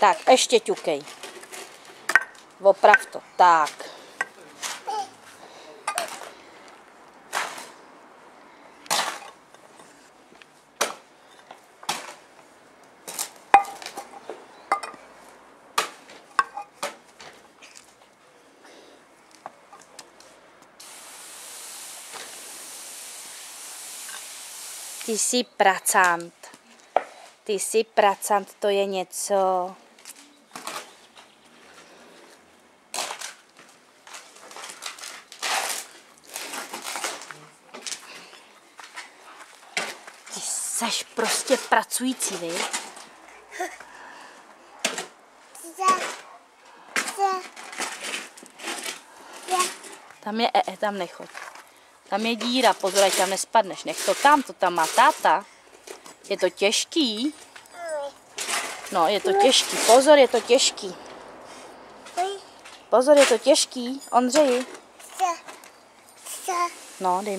Tak, ještě ťukej. Oprav to. Tak. Ty jsi pracant. Ty jsi pracant, to je něco. Ty seš prostě pracující, vy? Tam je tam nechoď. Tam je díra, pozor, ať tam nespadneš. Nech to tam má táta. Je to těžký. No, je to těžký. Pozor, je to těžký. Pozor, je to těžký. Ondřeji. No, dej mi.